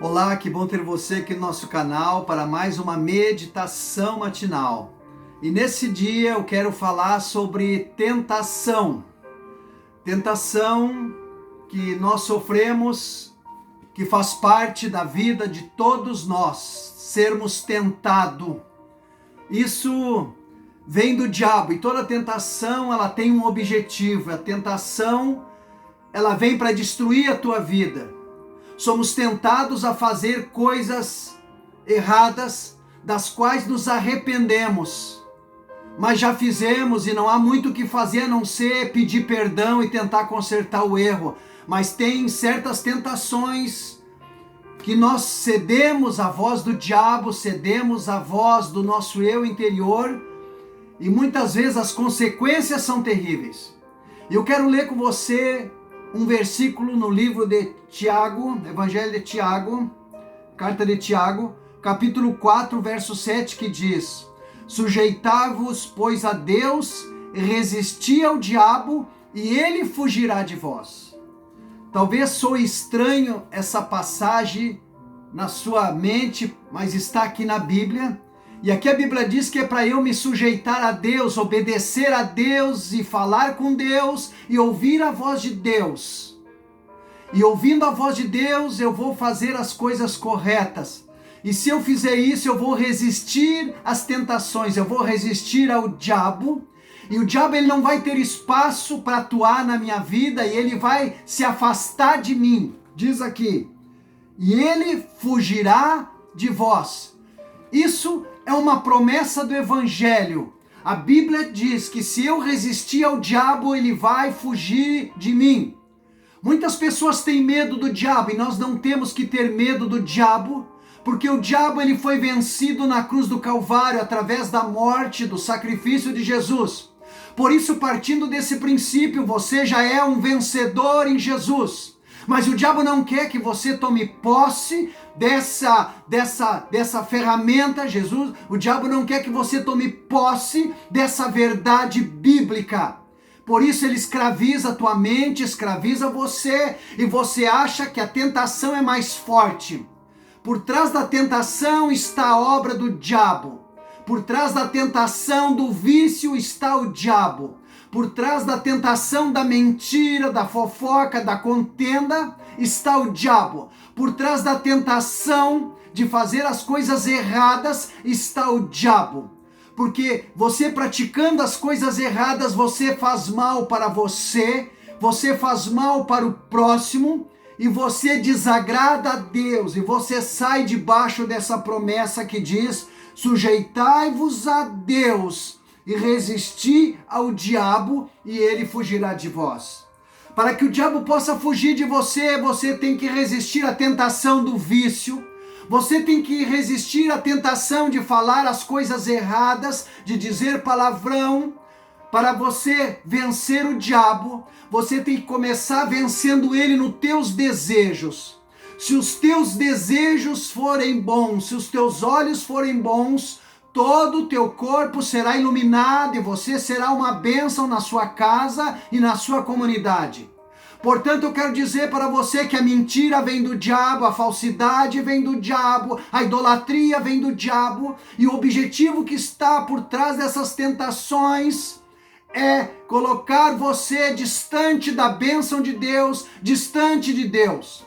Olá, que bom ter você aqui no nosso canal para mais uma meditação matinal. E nesse dia eu quero falar sobre tentação. Tentação que nós sofremos, que faz parte da vida de todos nós, sermos tentados. Isso vem do diabo e toda tentação ela tem um objetivo. A tentação ela vem para destruir a tua vida. Somos tentados a fazer coisas erradas, das quais nos arrependemos. Mas já fizemos e não há muito o que fazer a não ser pedir perdão e tentar consertar o erro. Mas tem certas tentações que nós cedemos à voz do diabo, cedemos à voz do nosso eu interior, e muitas vezes as consequências são terríveis. Eu quero ler com você um versículo no livro de Tiago, Evangelho de Tiago, carta de Tiago, capítulo 4, verso 7, que diz: sujeitai-vos, pois, a Deus, e resisti ao diabo, e ele fugirá de vós. Talvez soe estranho essa passagem na sua mente, mas está aqui na Bíblia. E aqui a Bíblia diz que é para eu me sujeitar a Deus, obedecer a Deus e falar com Deus e ouvir a voz de Deus. E ouvindo a voz de Deus, eu vou fazer as coisas corretas. E se eu fizer isso, eu vou resistir às tentações, eu vou resistir ao diabo. E o diabo ele não vai ter espaço para atuar na minha vida e ele vai se afastar de mim. Diz aqui: e ele fugirá de vós. Isso é uma promessa do Evangelho. A Bíblia diz que se eu resistir ao diabo, ele vai fugir de mim. Muitas pessoas têm medo do diabo e nós não temos que ter medo do diabo, porque o diabo ele foi vencido na cruz do Calvário através da morte, do sacrifício de Jesus. Por isso, partindo desse princípio, você já é um vencedor em Jesus. Mas o diabo não quer que você tome posse dessa ferramenta, Jesus. O diabo não quer que você tome posse dessa verdade bíblica. Por isso ele escraviza a tua mente, escraviza você, e você acha que a tentação é mais forte. Por trás da tentação está a obra do diabo. Por trás da tentação do vício está o diabo. Por trás da tentação da mentira, da fofoca, da contenda, está o diabo. Por trás da tentação de fazer as coisas erradas, está o diabo. Porque você praticando as coisas erradas, você faz mal para você faz mal para o próximo, e você desagrada a Deus, e você sai debaixo dessa promessa que diz: sujeitai-vos a Deus, e resisti ao diabo, e ele fugirá de vós. Para que o diabo possa fugir de você, você tem que resistir à tentação do vício, você tem que resistir à tentação de falar as coisas erradas, de dizer palavrão. Para você vencer o diabo, você tem que começar vencendo ele nos teus desejos. Se os teus desejos forem bons, se os teus olhos forem bons, todo o teu corpo será iluminado e você será uma bênção na sua casa e na sua comunidade. Portanto, eu quero dizer para você que a mentira vem do diabo, a falsidade vem do diabo, a idolatria vem do diabo, e o objetivo que está por trás dessas tentações é colocar você distante da bênção de Deus, distante de Deus.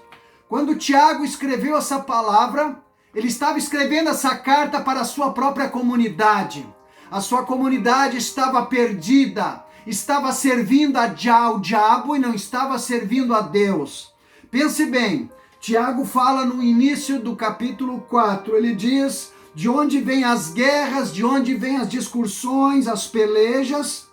Quando Tiago escreveu essa palavra, ele estava escrevendo essa carta para a sua própria comunidade. A sua comunidade estava perdida, estava servindo ao diabo e não estava servindo a Deus. Pense bem, Tiago fala no início do capítulo 4, ele diz de onde vêm as guerras, de onde vêm as discussões, as pelejas.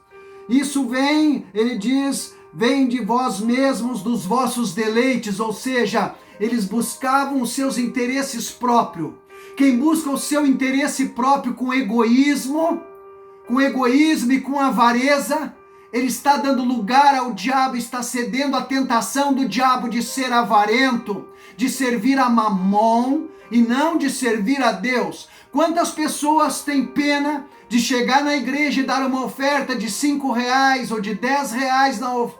Isso vem, ele diz, vem de vós mesmos, dos vossos deleites, ou seja, eles buscavam os seus interesses próprios. Quem busca o seu interesse próprio com egoísmo e com avareza, ele está dando lugar ao diabo, está cedendo à tentação do diabo de ser avarento, de servir a Mamon e não de servir a Deus. Quantas pessoas têm pena de chegar na igreja e dar uma oferta de R$5 ou de R$10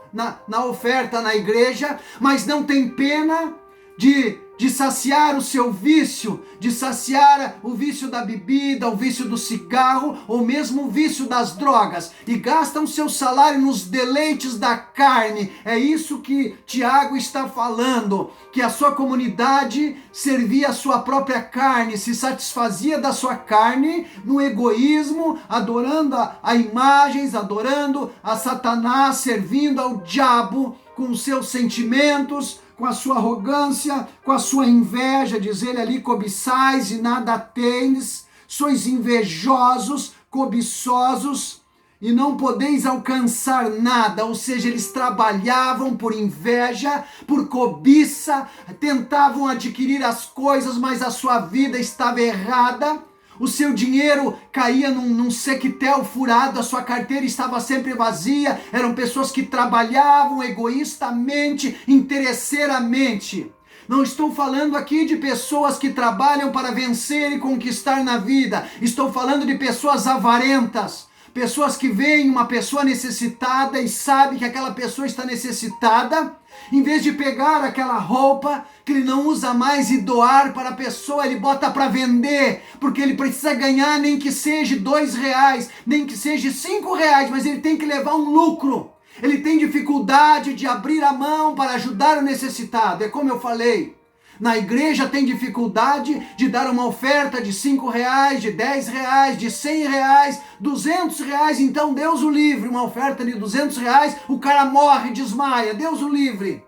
na oferta na igreja, mas não tem pena de de saciar o seu vício, de saciar o vício da bebida, o vício do cigarro, ou mesmo o vício das drogas, e gastam seu salário nos deleites da carne. É isso que Tiago está falando, que a sua comunidade servia a sua própria carne, se satisfazia da sua carne no egoísmo, adorando a imagens, adorando a Satanás, servindo ao diabo com os seus sentimentos, com a sua arrogância, com a sua inveja. Diz ele ali: cobiçais e nada tendes, sois invejosos, cobiçosos, e não podeis alcançar nada. Ou seja, eles trabalhavam por inveja, por cobiça, tentavam adquirir as coisas, mas a sua vida estava errada. O seu dinheiro caía num sequetel furado, a sua carteira estava sempre vazia. Eram pessoas que trabalhavam egoístamente, interesseiramente. Não estou falando aqui de pessoas que trabalham para vencer e conquistar na vida. Estou falando de pessoas avarentas. Pessoas que veem uma pessoa necessitada e sabem que aquela pessoa está necessitada, em vez de pegar aquela roupa que ele não usa mais e doar para a pessoa, ele bota para vender, porque ele precisa ganhar, nem que seja R$2, nem que seja R$5, mas ele tem que levar um lucro. Ele tem dificuldade de abrir a mão para ajudar o necessitado. É como eu falei, na igreja tem dificuldade de dar uma oferta de R$5, de R$10, de R$100, R$200. Então Deus o livre, uma oferta de R$200, o cara morre, desmaia. Deus o livre.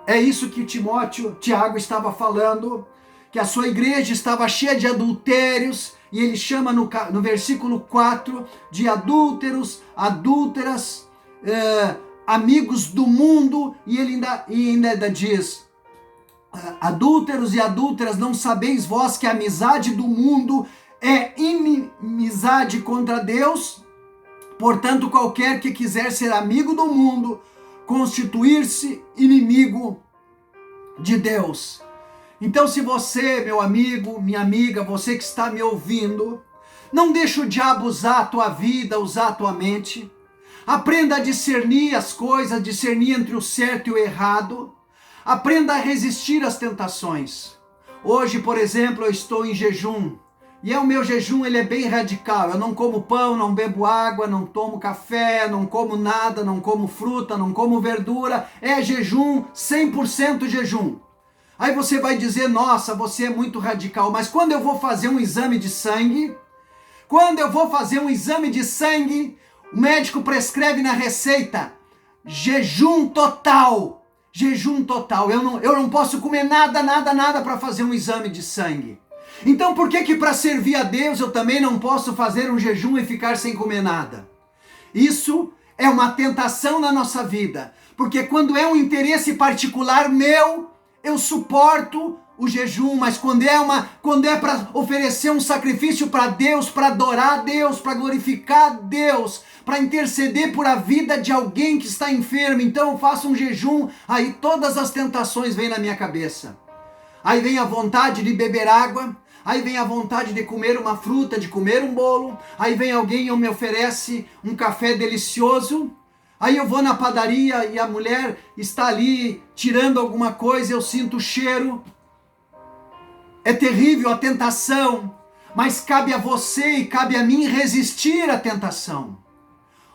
É isso que Tiago estava falando, que a sua igreja estava cheia de adultérios, e ele chama no versículo 4 de adúlteros, adúlteras, amigos do mundo, e ele ainda diz: adúlteros e adúlteras, não sabeis vós que a amizade do mundo é inimizade contra Deus? Portanto, qualquer que quiser ser amigo do mundo, constituir-se inimigo de Deus. Então, se você, meu amigo, minha amiga, você que está me ouvindo, não deixe o diabo usar a tua vida, usar a tua mente. Aprenda a discernir as coisas, discernir entre o certo e o errado. Aprenda a resistir às tentações. Hoje, por exemplo, eu estou em jejum. E o meu jejum, ele é bem radical. Eu não como pão, não bebo água, não tomo café, não como nada, não como fruta, não como verdura. É jejum, 100% jejum. Aí você vai dizer: nossa, você é muito radical. Mas quando eu vou fazer um exame de sangue, o médico prescreve na receita jejum total. Jejum total. Eu não posso comer nada para fazer um exame de sangue. Então por que para servir a Deus eu também não posso fazer um jejum e ficar sem comer nada? Isso é uma tentação na nossa vida. Porque quando é um interesse particular meu, eu suporto o jejum, mas quando é para oferecer um sacrifício para Deus, para adorar a Deus, para glorificar a Deus, para interceder por a vida de alguém que está enfermo, então eu faço um jejum, aí todas as tentações vêm na minha cabeça. Aí vem a vontade de beber água, aí vem a vontade de comer uma fruta, de comer um bolo, aí vem alguém e me oferece um café delicioso. Aí eu vou na padaria e a mulher está ali tirando alguma coisa, eu sinto o cheiro. É terrível a tentação, mas cabe a você e cabe a mim resistir à tentação.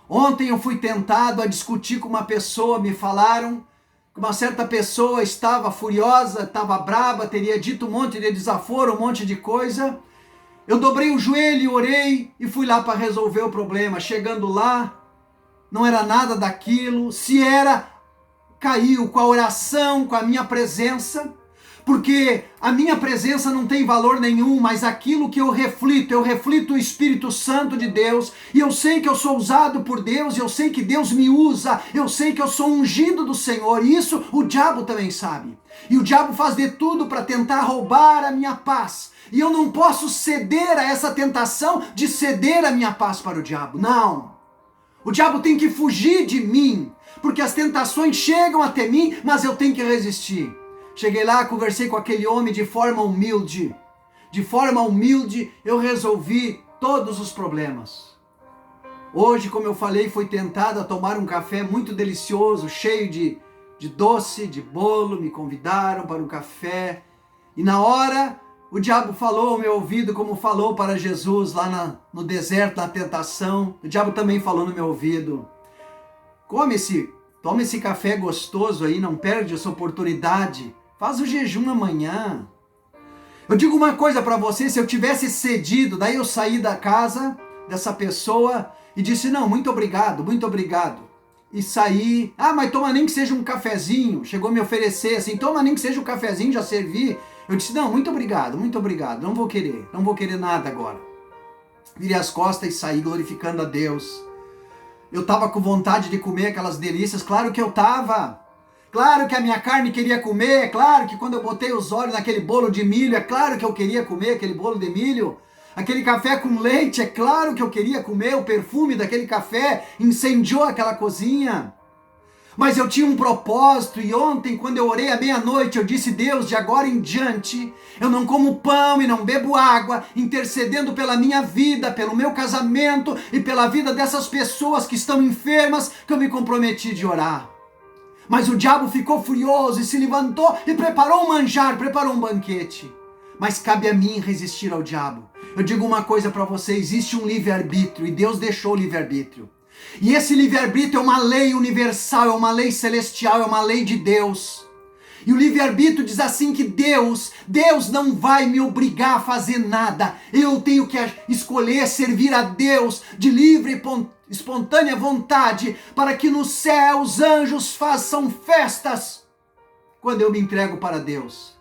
Ontem eu fui tentado a discutir com uma pessoa, me falaram que uma certa pessoa estava furiosa, estava brava, teria dito um monte de desaforo, um monte de coisa. Eu dobrei o joelho, orei e fui lá para resolver o problema. Chegando lá, não era nada daquilo. Se era, caiu com a oração, com a minha presença, porque a minha presença não tem valor nenhum, mas aquilo que eu reflito o Espírito Santo de Deus, e eu sei que eu sou usado por Deus, eu sei que Deus me usa, eu sei que eu sou ungido do Senhor, e isso o diabo também sabe. E o diabo faz de tudo para tentar roubar a minha paz, e eu não posso ceder a essa tentação de ceder a minha paz para o diabo, não. O diabo tem que fugir de mim, porque as tentações chegam até mim, mas eu tenho que resistir. Cheguei lá, conversei com aquele homem de forma humilde. De forma humilde, eu resolvi todos os problemas. Hoje, como eu falei, fui tentado a tomar um café muito delicioso, cheio de de doce, de bolo, me convidaram para um café. E na hora, o diabo falou ao meu ouvido, como falou para Jesus lá no deserto, na tentação. O diabo também falou no meu ouvido: toma esse café gostoso aí, não perde essa oportunidade. Faz o jejum amanhã. Eu digo uma coisa para você, se eu tivesse cedido, daí eu saí da casa dessa pessoa e disse: não, muito obrigado, muito obrigado. E saí, mas toma nem que seja um cafezinho. Chegou a me oferecer assim: toma nem que seja um cafezinho, já servi. Eu disse: não, muito obrigado, não vou querer nada agora. Virei as costas e saí glorificando a Deus. Eu estava com vontade de comer aquelas delícias, claro que eu estava. Claro que a minha carne queria comer, claro que quando eu botei os olhos naquele bolo de milho, é claro que eu queria comer aquele bolo de milho. Aquele café com leite, é claro que eu queria comer, o perfume daquele café incendiou aquela cozinha. Mas eu tinha um propósito, e ontem, quando eu orei à meia-noite, eu disse: Deus, de agora em diante, eu não como pão e não bebo água, intercedendo pela minha vida, pelo meu casamento e pela vida dessas pessoas que estão enfermas, que eu me comprometi de orar. Mas o diabo ficou furioso e se levantou e preparou um manjar, preparou um banquete. Mas cabe a mim resistir ao diabo. Eu digo uma coisa para você: existe um livre-arbítrio, e Deus deixou o livre-arbítrio. E esse livre-arbítrio é uma lei universal, é uma lei celestial, é uma lei de Deus. E o livre-arbítrio diz assim que Deus não vai me obrigar a fazer nada. Eu tenho que escolher servir a Deus de livre e espontânea vontade, para que no céu os anjos façam festas quando eu me entrego para Deus.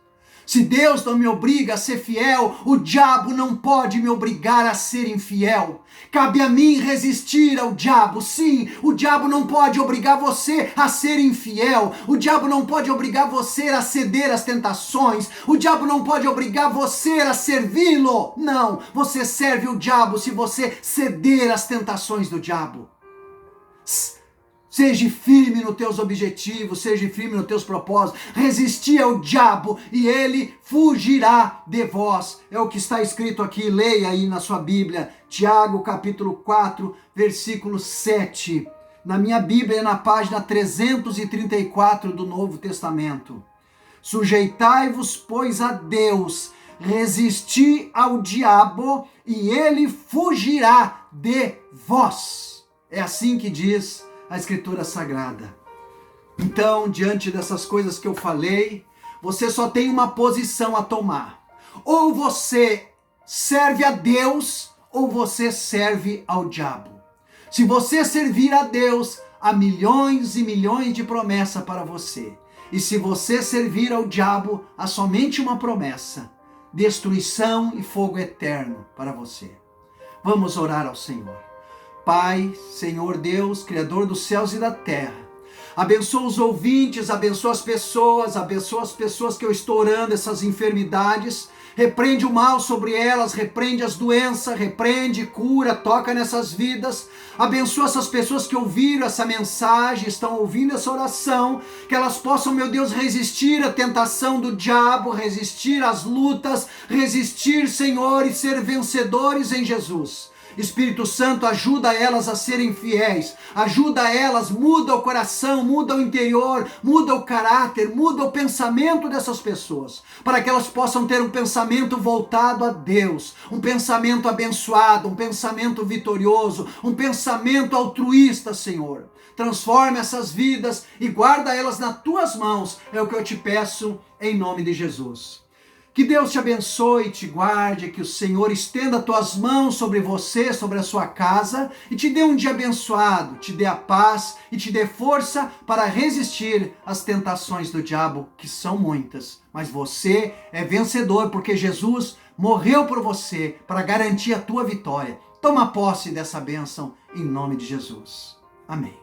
Se Deus não me obriga a ser fiel, o diabo não pode me obrigar a ser infiel. Cabe a mim resistir ao diabo. Sim, o diabo não pode obrigar você a ser infiel. O diabo não pode obrigar você a ceder às tentações. O diabo não pode obrigar você a servi-lo. Não, você serve o diabo se você ceder às tentações do diabo. Seja firme nos teus objetivos, seja firme nos teus propósitos. Resistir ao diabo e ele fugirá de vós. É o que está escrito aqui, leia aí na sua Bíblia. Tiago capítulo 4, versículo 7. Na minha Bíblia é na página 334 do Novo Testamento. Sujeitai-vos, pois, a Deus, resisti ao diabo e ele fugirá de vós. É assim que diz a Escritura Sagrada. Então, diante dessas coisas que eu falei, você só tem uma posição a tomar. Ou você serve a Deus, ou você serve ao diabo. Se você servir a Deus, há milhões e milhões de promessas para você. E se você servir ao diabo, há somente uma promessa: destruição e fogo eterno para você. Vamos orar ao Senhor. Pai, Senhor Deus, Criador dos céus e da terra, abençoa os ouvintes, abençoa as pessoas que eu estou orando, essas enfermidades, repreende o mal sobre elas, repreende as doenças, repreende, cura, toca nessas vidas, abençoa essas pessoas que ouviram essa mensagem, estão ouvindo essa oração, que elas possam, meu Deus, resistir à tentação do diabo, resistir às lutas, resistir, Senhor, e ser vencedores em Jesus. Espírito Santo, ajuda elas a serem fiéis, ajuda elas, muda o coração, muda o interior, muda o caráter, muda o pensamento dessas pessoas, para que elas possam ter um pensamento voltado a Deus, um pensamento abençoado, um pensamento vitorioso, um pensamento altruísta, Senhor. Transforma essas vidas e guarda elas nas tuas mãos, é o que eu te peço em nome de Jesus. Que Deus te abençoe e te guarde, que o Senhor estenda as tuas mãos sobre você, sobre a sua casa, e te dê um dia abençoado, te dê a paz e te dê força para resistir às tentações do diabo, que são muitas. Mas você é vencedor, porque Jesus morreu por você para garantir a tua vitória. Toma posse dessa bênção em nome de Jesus. Amém.